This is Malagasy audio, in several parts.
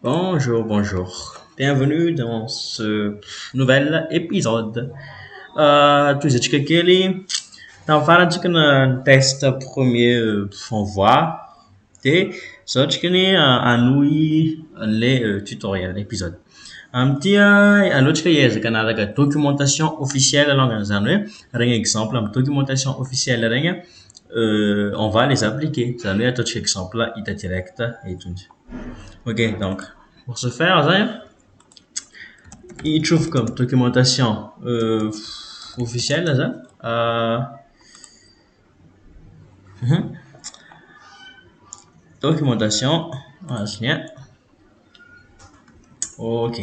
Bonjour, bonjour. Bienvenue dans ce nouvel épisode. Tuzatsika kely tafaritsika na test premier envoi de zao tsika ny hanohy an'ilay tutoriel épisode. Amin'ity alohatsika hiezaka hanaraka documentation officielle alongany zany hoe regny exemple amin'ny documentation officielle regny on va les appliquer. Zany hoe ataontsika exemple hita direct eto. Ok, donc pour ce faire, il trouve comme documentation officielle, documentation, voilà, ok.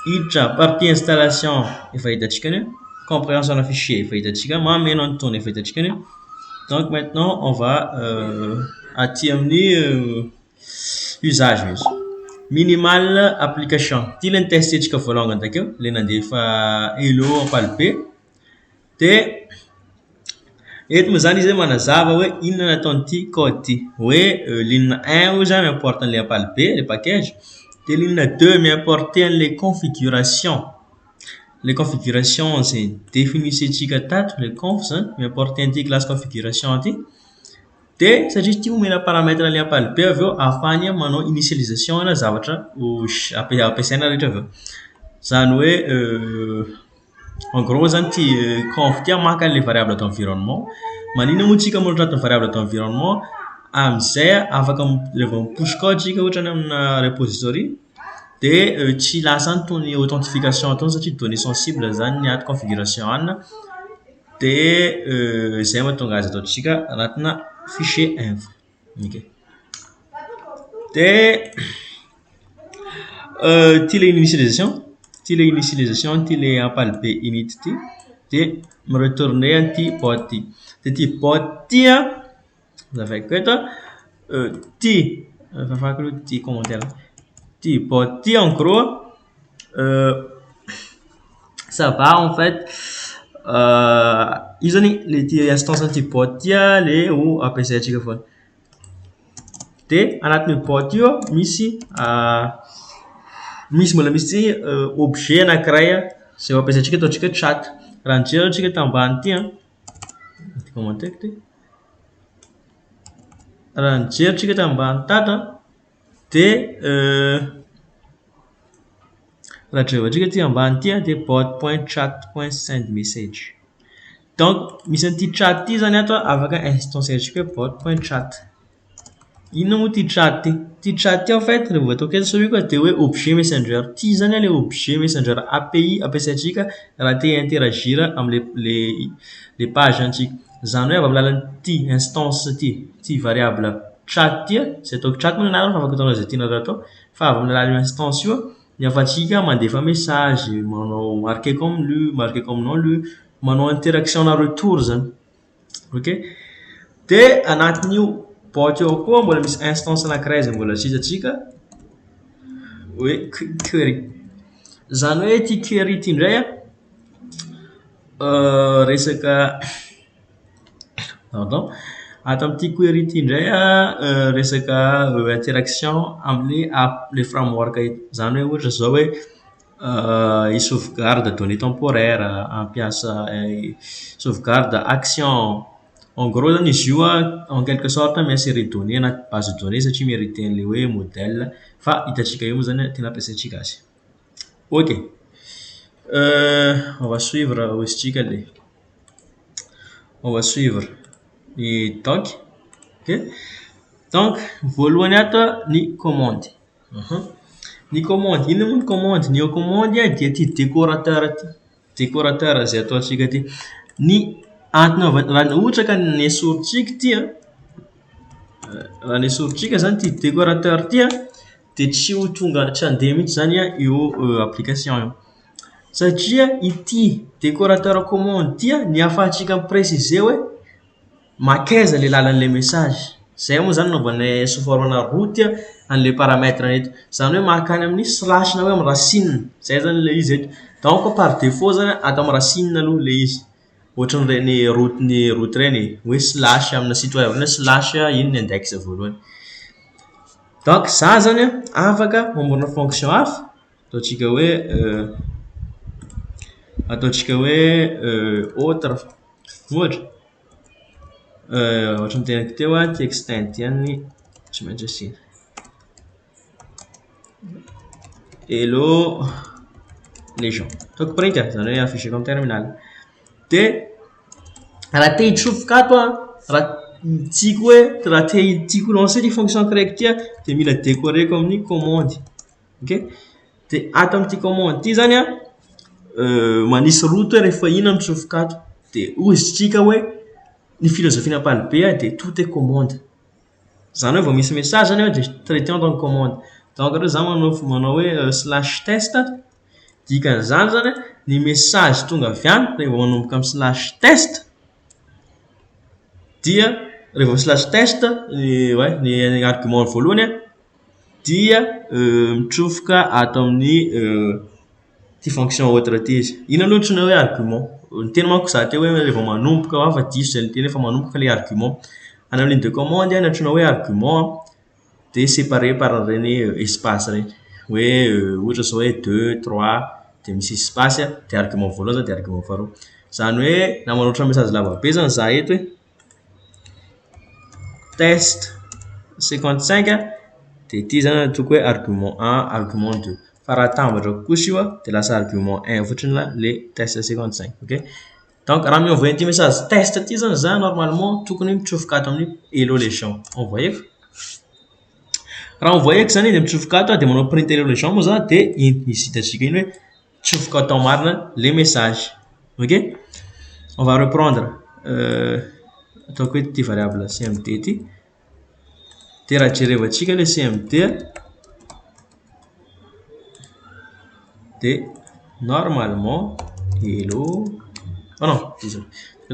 Itra partie installation efa hitantsika ny compréhension d'un fichier efa hitantsika mameno an'itony efa hitantsika ny. Donc maintenant on va aty amin'ny usage izy. Minimal application. Ty le nitestsika voalongany takeo, le nandefa hello ampalibe. De eto moa zany izy manazava hoe inona nataon'ity code ty. Hoe ligne 1 zany miimporte an'le ampalibe, le package. De ligne 2 miimporte an'le configuration. Les configurations c'est définissentsika tato, le conf zany miimporte an'ity classe configuration ty. De satria ty omena paramètre le ampalibe avy eo ahafahany manao initialisation na zavatra ampiasaina rehetra avy eo. Zany hoe en gros zany ty conf ty maka le variable d'environnement. Manino moa tsika manoratra variable d'environnement amizay afaka rehefa push code tsika ohatrany amina repository de tsy lasa antony authentification atony satria données sensibles zany ny ato configuration anina. De zay mahatonga azy ataontsika anatina fichier info. Ok. De ty le initialisation, ty le ampalibe init ty de me retourner an'ty pod ty. De ty pod ty avec eto ty fafako aloha ty commentaire. Ty pod ty en gros ça va en fait io zany le ty instance an'ty pod ty le ho ampiasaintsika foana. De anatin'io pod io misy mbola misy objet anankiray zay ho ampiasaintsika ataontsika chat. Raha nijery ta ambany ty commenter ty. Raha nijery ta ambany tato de raha jerentsika ty ambany ty de bot.chat.send message. Donc misy an'ty chat ty zany ato afaka instancierantsika hoe bot.chat. Inona moa ty chat ty? Ty chat ty en fait le vao atao akaiza soriako de hoe objet messenger. Ty zany le objet messenger API ampiasaintsika raha te interagir am'le les pages antsika. Zany hoe avy amin'ny alalan'ny ty instance ty variable chat ty zay ataoko chat moa anarany fa afaka ataonao zay tianareo atao. Fa avy amin'ny alalan'ny instance io ny afatsika mandefa message, manao marqué comme lu, marqué comme non lu, manao interaction na retour zany. Ok. De anatin'io bot io koa mbola misy instance anankiray zay mbola tsy hitantsika hoe query. Zany hoe ty query ty indray resaka pardon, ato amin'ty query ty indray resaka interaction amin'ny le framework eto. Zany hoe ohatra zao hoe i sauvegarde données temporaires, ampiasa sauvegarde action. En gros zany izy io en quelque sorte miinsérer données anaty base de données satria mérité an'le hoe modèle fa hitantsika eo moa zany tena ampiasaintsika azy. Ok. On va suivre oisintsika le on va suivre ny doc. Ok. Donc voalohany ato ny commande. Ny commande, inona moa ny commande? Ny commande dia ty décorateur ty. Décorateur zay ataontsika ty. Ny antony raha ohatra ka nesorintsika ty raha nesorintsika zany ty décorateur ty de tsy ho tonga tsy handeha mihitsy zany io application io. Satria ity décorateur commande ty ny ahafahantsika mipréciser hoe makaiza le lalan'le message. Zay moa zany nanaovanay sous forme root an'le paramètre eto. Zany hoe mahakany amin'ny slash na hoe amin'ny racine. Zay zany le izy eto. Donc par défaut zany atao amin'ny racine aloha le izy. Ohatran'ireny root reny hoe slash amina site web slash ino ny index voalohany. Donc ça zany afaka mamorona fonction hafa ataontsika hoe autre ohatra ohatra ny tenako teo ty extend ihany tsy maintsy asina hello les gens ataoko print zany hoe affiché comme terminal de raha te hitsofoka ato raha tiako hoe raha tiako lancer ty fonction ankireky ty de mila décoreko amin'ny commande ok de ato amin'ity commande ty zany manisy route hoe rehefa ina mitsofoka ato de ozitrika hoe ny philosophie ampalibe de tout est commande zany hoe vao misy message zany de traité en tant que commande donc reo za manao hoe slash test dikan'izany zany ny message tonga avy any rehefa manomboka amin'ny slash test dia rehefa slash test ny argument voalohany dia mitsofoka ato amin'ny ty fonction autre ty izy ina aloha tsy hoe argument ny teny manko za teo hoe rehefa manomboka afa diso zay ny teny efa manomboka le argument ana ligne de commande natsoina hoe argument de séparé par reny espace reny hoe ohatra zao hoe 2 3 de misy espace de argument voalohany de argument faharoa zany hoe na manoatra message lavabe zany za eto hoe test 55 de ty zany atoko hoe argument 1 argument 2 fa raha tambatra kosa io de lasa argument 1 fotriny le test 55 ok donc raha mi-envoyer ty message test ty zany za normalement tokony mitsofoka ato amin'ny hello les gens envoyeko raha envoyeko zany de mitsofoka ato de manao print hello les gens moa za de izy hitatsika iny hoe tsofoka atao marina les messages ok on va reprendre ataoko hoe ty variable cmd ty de raha jerevantsika le cmd de normalement hello non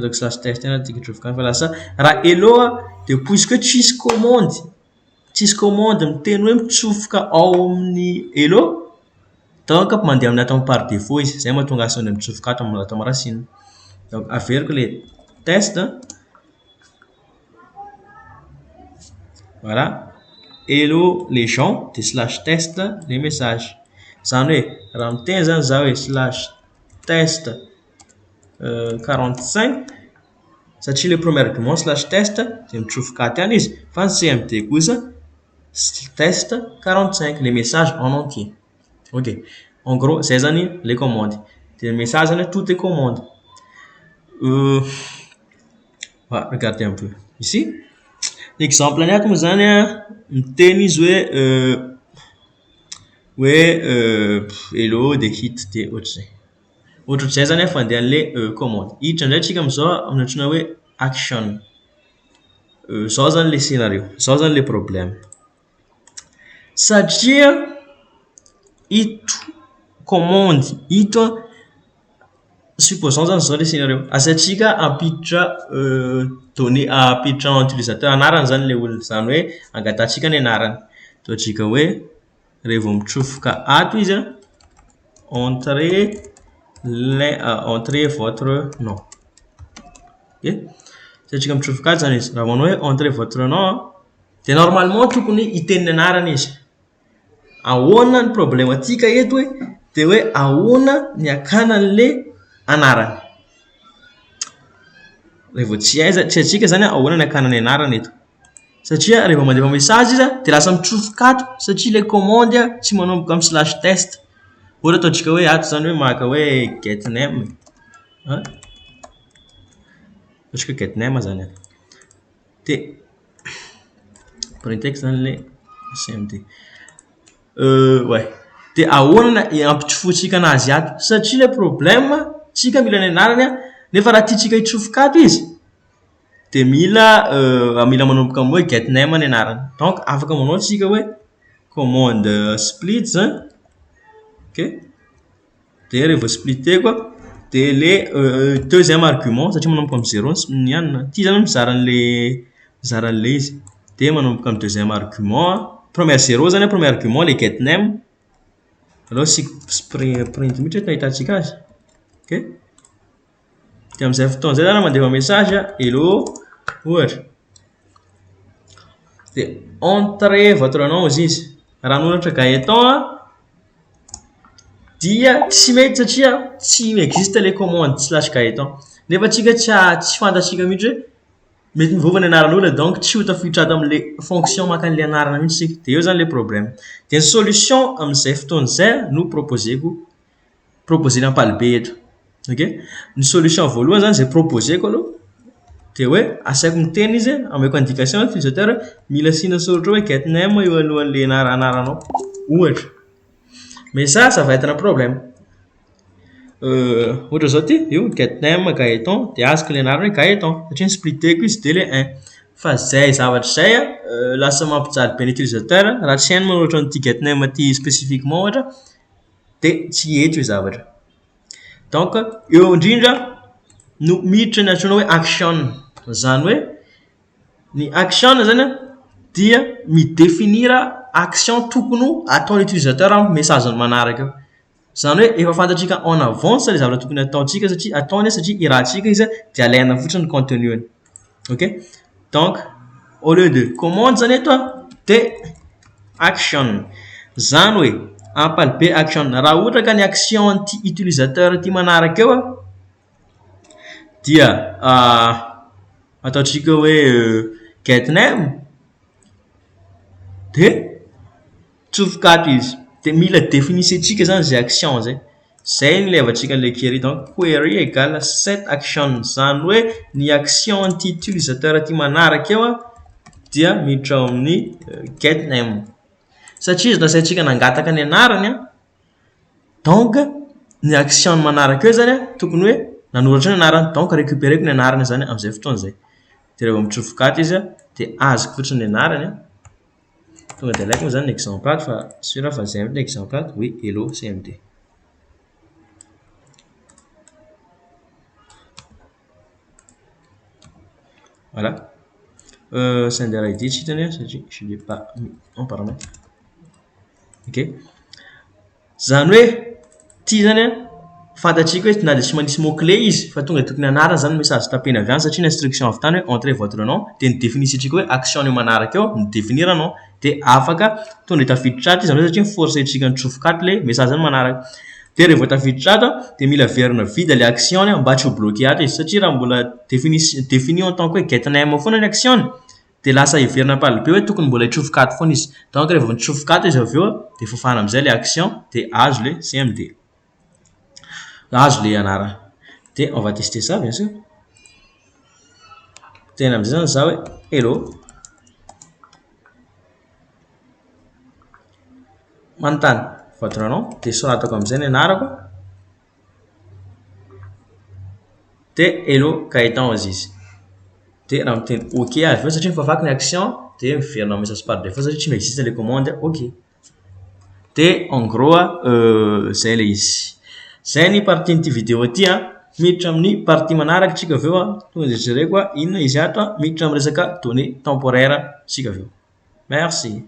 donc slash test tsofoka fa lasa raha hello de puisque tsisy commande miteny hoe mitsofoka ao amin'ny hello donc mandeha amin'ny atao par défaut izy zay mahatonga azy mitsofoka ato amin'ny atao marasina donc averiko le test voilà hello les gens de slash test les messages zany hoe raha miteny zany za hoe slash test 45 satria le premier argument slash test de mitsofoka aty any izy fa ny cmd kosa test 45 les messages en entier ok en gros zay zany les commandes de message zany tout est commande voilà regardez un peu ici exemple aniaky moa zany miteny izy hoe hello de hit de ohatr'izay zany fandehan'le commande hiditra indray tsika amizao amin'ny antsoina hoe action zao zany le scénario zao zany le problème satria ito commande ito supposons zany zao le scénario asatsika ampiditra données ampiditra utilisateur anarany zany le olona zany hoe angatatsika ny anarany toatsika hoe rehefa mitsofoka ato izy entrez votre nom ok satsika mitsofoka ato zany izy raha manao hoe entrez votre nom de normalement tokony hiteniny anarany izy ahoana ny problématika eto hoe de hoe ahoana ny akanan'le anarany rehefa tsy atsika zany ahoana ny akanany anarany eto satria rehefa mandefa message izy de lasa mitsofoka ato satria le commande tsy manomboka amin'ny slash test ohatra ataontsika hoe ato zany hoe maka hoe get name ataontsika get name zany de printeko zany le cmd ouais de ahoana ampitsofotsika anazy ato satria le problème tsika mila ny anarany nefa raha tiatsika hitsofoka ato izy de mila manomboka amin'ny hoe get name ny anarany donc afaka manao tsika hoe commande split zany ok de rehefa spliteko de le deuxième argument satria manomboka amin'ny 0 ny anina ty zany mizaran'le izy de manomboka amin'ny deuxième argument premier 0 zany premier argument le get name alors si print mihitsy hoe tahitantsika azy ok de amizay fotoana zay zany mandefa message hello ohatra dia entre votre nom izy izy. Raha noratra Gaëtan dia tsy mety satria tsy existe les commandes slash Gaëtan. Nefa atsika tsy fantatsika mihitsy hoe mety mivova ny anaran'olona donc tsy ho tafiditra amin'le fonction maka an'le anarana mihitsy sika. Dia eo zany le problème. Dia ny solution amin'izay fotoana izay no proposena ampalibe eto. Ok, ny solution voalohany zany zay proposeko aloha dia hoe asaiko miteny izy ameko indication utilisateur mila asina soratra hoe get name eo alohan'le anaranao ohatra. Mais ça va être un problème. Ohatra zao ty io get name Gaëtan dia azoko le anarana hoe Gaëtan satria ny spliteko izy dia le 1 fa zay zavatra zay lasa mampijaly be ny utilisateur raha tsy hainy manoratra an'ity get name ty spécifiquement ohatra dia tsy eto io zavatra. Donc eo indrindra no miditra ny antsoina hoe action. Zany hoe ny action zany dia midéfinira action tokony ataon'ny utilisateur amin'ny message manaraka eo. Zany hoe efa fantatsika en avance le zavatra tokony ataontsika satria ataony satria irahantsika izy dia alaina fotsiny contenu-ny. Ok, donc au lieu de commande zany eto dia action. Zany hoe ampalibe action. Raha ohatra ka ny action ty utilisateur ty manaraka eo dia ataontsika hoe get name dia tsofokato izy dia mila définissetsika zany zay action zay. Zay ny levantsika an'le query. Donc query égale set action. Zany hoe ny action ty utilisateur ty manaraka eo dia miditra ao amin'ny get name. Satria izy nasaintsika nangataka ny anarany donc ny action manaraka eo zany tokony hoe nanoratra ny anarany donc récupéreko ny anarany zany amin'izay fotoana zay. Dia rehefa mitsofokato izy dia azoko fotsiny ny anarany. Tonga dia alaiko moa zany ny exemple fa sûr fa zay amin'ny exemple oui hello CMD. Voilà. Sender ID tsy hitany satria je n'ai pas mis en paramètre. Ok, zany hoe ty zany fantatsika hoe na dia tsy manisy mot clé izy fa tonga tokony anarana zany message tapena avy any satria ny instruction avy tany hoe entrez votre nom dia ny définissetsika hoe action io manaraka eo ny définir nom dia afaka tonga tafiditra ato izy amizay satria forcetsika ny tsofokato le message zany manaraka. Dia rehefa tafiditra ato dia mila verina vide le action mba tsy ho bloqué ato izy satria raha mbola défini en tant que hoe get name foana ny action dia lasa hiverina ampalibe hoe tokony mbola hitsofokato foana izy. Donc rehefa mitsofokato izy avy eo dia fafana amin'izay le action dia azo le CMD, azo le anarana. Dia on va tester ça bien sûr. Tena amin'izay zany za hoe hello manontany votre nom dia soratako amin'izay ny anarako dia hello Gaëtan ozy izy. Dia raha miteny ok avy eo satria mifafaka ny action dia miverina message par défaut satria tsy existe les commandes ok. Dia en gros zay le izy. Zay ny partie n'ity vidéo ty miditra amin'ny partie manaraka tsika avy eo tonga dia jereko inona izy ato miditra amin'ny resaka données temporaire tsika avy eo. Merci.